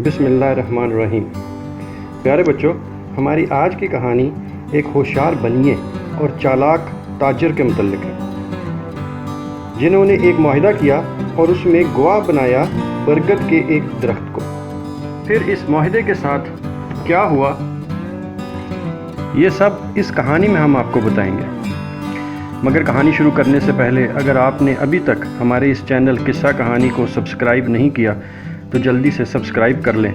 بسم اللہ الرحمن الرحیم۔ پیارے بچوں، ہماری آج کی کہانی ایک ہوشیار بنیے اور چالاک تاجر کے متعلق ہے، جنہوں نے ایک معاہدہ کیا اور اس میں گواہ بنایا برگد کے ایک درخت کو۔ پھر اس معاہدے کے ساتھ کیا ہوا، یہ سب اس کہانی میں ہم آپ کو بتائیں گے۔ مگر کہانی شروع کرنے سے پہلے اگر آپ نے ابھی تک ہمارے اس چینل قصہ کہانی کو سبسکرائب نہیں کیا تو جلدی سے سبسکرائب کر لیں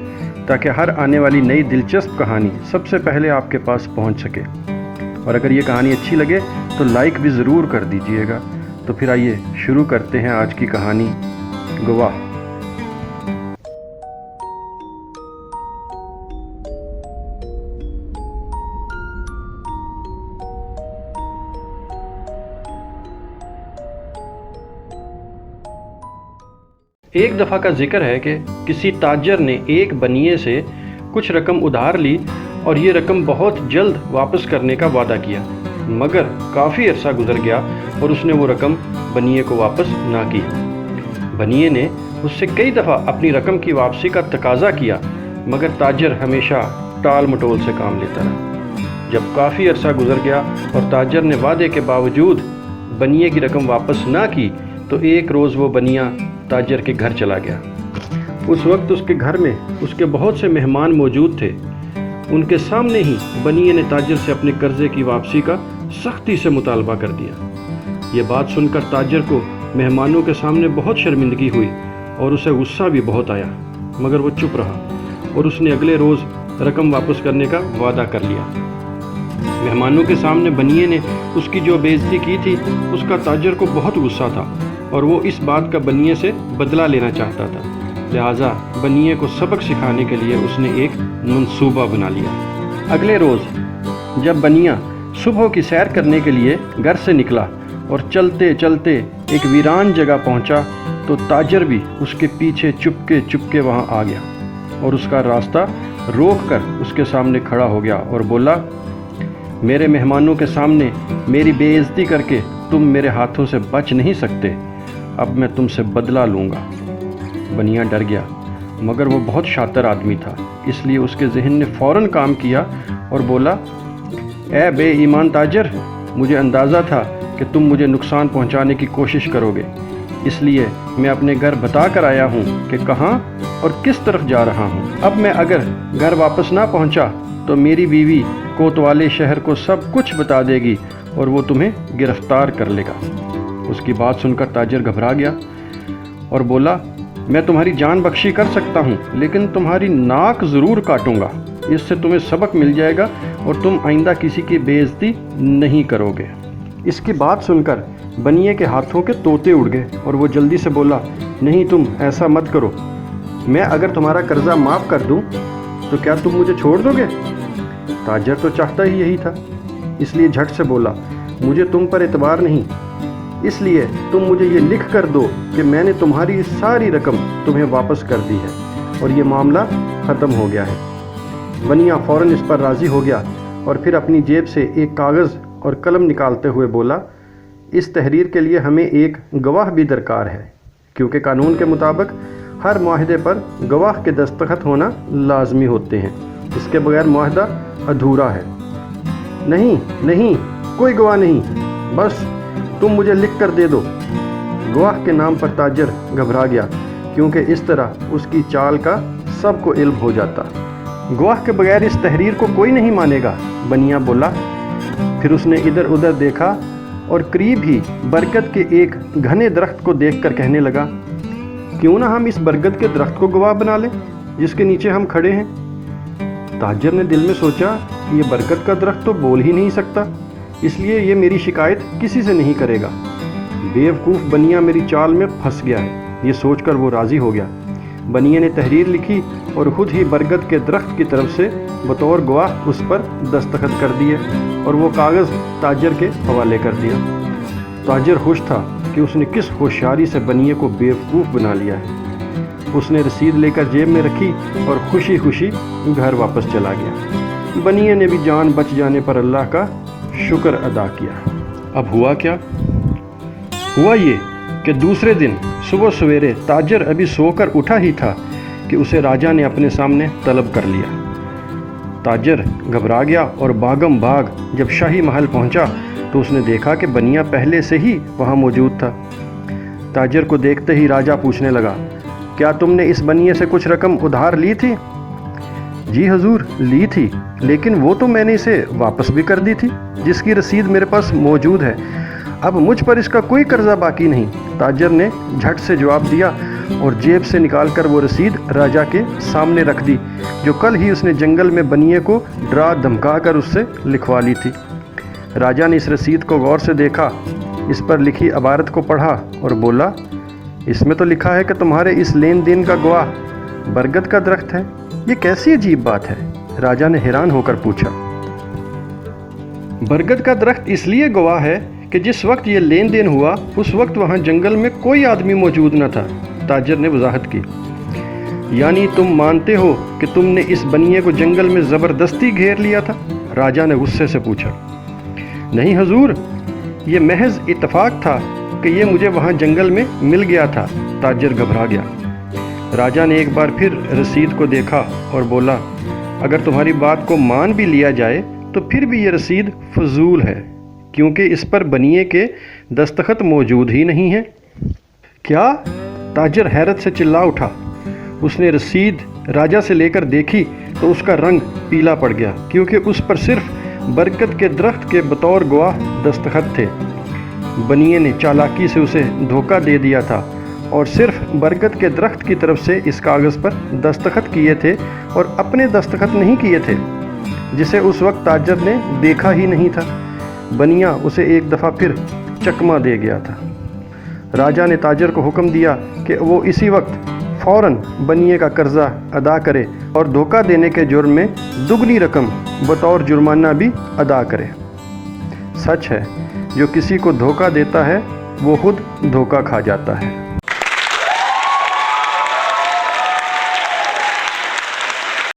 تاکہ ہر آنے والی نئی دلچسپ کہانی سب سے پہلے آپ کے پاس پہنچ سکے۔ اور اگر یہ کہانی اچھی لگے تو لائک بھی ضرور کر دیجئے گا۔ تو پھر آئیے شروع کرتے ہیں آج کی کہانی، گواہ۔ ایک دفعہ کا ذکر ہے کہ کسی تاجر نے ایک بنیے سے کچھ رقم ادھار لی اور یہ رقم بہت جلد واپس کرنے کا وعدہ کیا، مگر کافی عرصہ گزر گیا اور اس نے وہ رقم بنیے کو واپس نہ کی۔ بنیے نے اس سے کئی دفعہ اپنی رقم کی واپسی کا تقاضا کیا، مگر تاجر ہمیشہ ٹال مٹول سے کام لیتا رہا۔ جب کافی عرصہ گزر گیا اور تاجر نے وعدے کے باوجود بنیے کی رقم واپس نہ کی تو ایک روز وہ بنیا تاجر کے گھر چلا گیا۔ اس وقت اس کے گھر میں اس کے بہت سے مہمان موجود تھے۔ ان کے سامنے ہی بنیے نے تاجر سے اپنے قرضے کی واپسی کا سختی سے مطالبہ کر دیا۔ یہ بات سن کر تاجر کو مہمانوں کے سامنے بہت شرمندگی ہوئی اور اسے غصہ بھی بہت آیا، مگر وہ چپ رہا اور اس نے اگلے روز رقم واپس کرنے کا وعدہ کر لیا۔ مہمانوں کے سامنے بنیے نے اس کی جو بے عزتی کی تھی اس کا تاجر کو بہت غصہ تھا اور وہ اس بات کا بنیے سے بدلہ لینا چاہتا تھا، لہٰذا بنیے کو سبق سکھانے کے لیے اس نے ایک منصوبہ بنا لیا۔ اگلے روز جب بنیا صبح کی سیر کرنے کے لیے گھر سے نکلا اور چلتے چلتے ایک ویران جگہ پہنچا تو تاجر بھی اس کے پیچھے چپکے وہاں آ گیا اور اس کا راستہ روک کر اس کے سامنے کھڑا ہو گیا اور بولا، میرے مہمانوں کے سامنے میری بے عزتی کر کے تم میرے ہاتھوں سے بچ نہیں سکتے، اب میں تم سے بدلہ لوں گا۔ بنیا ڈر گیا، مگر وہ بہت شاطر آدمی تھا، اس لیے اس کے ذہن نے فوراً کام کیا اور بولا، اے بے ایمان تاجر، مجھے اندازہ تھا کہ تم مجھے نقصان پہنچانے کی کوشش کرو گے، اس لیے میں اپنے گھر بتا کر آیا ہوں کہ کہاں اور کس طرف جا رہا ہوں۔ اب میں اگر گھر واپس نہ پہنچا تو میری بیوی کوتوالے شہر کو سب کچھ بتا دے گی اور وہ تمہیں گرفتار کر لے گا۔ اس کی بات سن کر تاجر گھبرا گیا اور بولا، میں تمہاری جان بخشی کر سکتا ہوں لیکن تمہاری ناک ضرور کاٹوں گا، اس سے تمہیں سبق مل جائے گا اور تم آئندہ کسی کی بے عزتی نہیں کرو گے۔ اس کی بات سن کر بنیے کے ہاتھوں کے طوطے اڑ گئے اور وہ جلدی سے بولا، نہیں تم ایسا مت کرو، میں اگر تمہارا قرضہ معاف کر دوں تو کیا تم مجھے چھوڑ دو گے؟ تاجر تو چاہتا ہی یہی تھا، اس لیے جھٹ سے بولا، مجھے تم پر اعتبار نہیں، اس لیے تم مجھے یہ لکھ کر دو کہ میں نے تمہاری ساری رقم تمہیں واپس کر دی ہے اور یہ معاملہ ختم ہو گیا ہے۔ بنیا فوراً اس پر راضی ہو گیا اور پھر اپنی جیب سے ایک کاغذ اور قلم نکالتے ہوئے بولا، اس تحریر کے لیے ہمیں ایک گواہ بھی درکار ہے، کیونکہ قانون کے مطابق ہر معاہدے پر گواہ کے دستخط ہونا لازمی ہوتے ہیں، اس کے بغیر معاہدہ ادھورا ہے۔ نہیں، کوئی گواہ نہیں، بس تم مجھے لکھ کر دے دو۔ گواہ کے نام پر تاجر گھبرا گیا، کیونکہ اس طرح اس کی چال کا سب کو علم ہو جاتا۔ گواہ کے بغیر اس تحریر کو کوئی نہیں مانے گا، بنیا بولا۔ پھر اس نے ادھر ادھر دیکھا اور قریب ہی برگد کے ایک گھنے درخت کو دیکھ کر کہنے لگا، کیوں نہ ہم اس برگد کے درخت کو گواہ بنا لیں جس کے نیچے ہم کھڑے ہیں۔ تاجر نے دل میں سوچا، یہ برگد کا درخت تو بول ہی نہیں سکتا، اس لیے یہ میری شکایت کسی سے نہیں کرے گا۔ بیوقوف بنیا میری چال میں پھنس گیا ہے، یہ سوچ کر وہ راضی ہو گیا۔ بنیا نے تحریر لکھی اور خود ہی برگد کے درخت کی طرف سے بطور گواہ اس پر دستخط کر دیے اور وہ کاغذ تاجر کے حوالے کر دیا۔ تاجر خوش تھا کہ اس نے کس ہوشیاری سے بنیے کو بیوقوف بنا لیا ہے۔ اس نے رسید لے کر جیب میں رکھی اور خوشی خوشی گھر واپس چلا گیا۔ بنیے نے بھی جان بچ جانے پر اللہ کا شکر ادا کیا۔ اب ہوا کیا؟ ہوا یہ کہ دوسرے دن صبح سویرے تاجر ابھی سو کر اٹھا ہی تھا کہ اسے راجا نے اپنے سامنے طلب کر لیا۔ تاجر گھبرا گیا اور بھاگم بھاگ جب شاہی محل پہنچا تو اس نے دیکھا کہ بنیا پہلے سے ہی وہاں موجود تھا۔ تاجر کو دیکھتے ہی راجا پوچھنے لگا، کیا تم نے اس بنیے سے کچھ رقم ادھار لی تھی؟ جی حضور، لی تھی، لیکن وہ تو میں نے اسے واپس بھی کر دی تھی، جس کی رسید میرے پاس موجود ہے۔ اب مجھ پر اس کا کوئی قرضہ باقی نہیں، تاجر نے جھٹ سے جواب دیا اور جیب سے نکال کر وہ رسید راجا کے سامنے رکھ دی جو کل ہی اس نے جنگل میں بنیے کو ڈرا دھمکا کر اس سے لکھوا لی تھی۔ راجا نے اس رسید کو غور سے دیکھا، اس پر لکھی عبارت کو پڑھا اور بولا، اس میں تو لکھا ہے کہ تمہارے اس لین دین کا گواہ برگد کا درخت ہے۔ یہ کیسی عجیب بات ہے؟ راجا نے حیران ہو کر پوچھا۔ برگد کا درخت اس لیے گواہ ہے کہ جس وقت یہ لین دین ہوا اس وقت وہاں جنگل میں کوئی آدمی موجود نہ تھا، تاجر نے وضاحت کی۔ یعنی تم مانتے ہو کہ تم نے اس بنیے کو جنگل میں زبردستی گھیر لیا تھا؟ راجا نے غصے سے پوچھا۔ نہیں حضور، یہ محض اتفاق تھا کہ یہ مجھے وہاں جنگل میں مل گیا تھا، تاجر گھبرا گیا۔ راجا نے ایک بار پھر رسید کو دیکھا اور بولا، اگر تمہاری بات کو مان بھی لیا جائے تو پھر بھی یہ رسید فضول ہے، کیونکہ اس پر بنیے کے دستخط موجود ہی نہیں ہیں۔ کیا؟ تاجر حیرت سے چلا اٹھا۔ اس نے رسید راجا سے لے کر دیکھی تو اس کا رنگ پیلا پڑ گیا، کیونکہ اس پر صرف برگد کے درخت کے بطور گواہ دستخط تھے۔ بنیے نے چالاکی سے اسے دھوکہ دے دیا تھا اور صرف برگد کے درخت کی طرف سے اس کاغذ پر دستخط کیے تھے اور اپنے دستخط نہیں کیے تھے، جسے اس وقت تاجر نے دیکھا ہی نہیں تھا۔ بنیا اسے ایک دفعہ پھر چکمہ دے گیا تھا۔ راجا نے تاجر کو حکم دیا کہ وہ اسی وقت فوراً بنیے کا قرضہ ادا کرے اور دھوکہ دینے کے جرم میں دگنی رقم بطور جرمانہ بھی ادا کرے۔ سچ ہے، جو کسی کو دھوکہ دیتا ہے وہ خود دھوکہ کھا جاتا ہے۔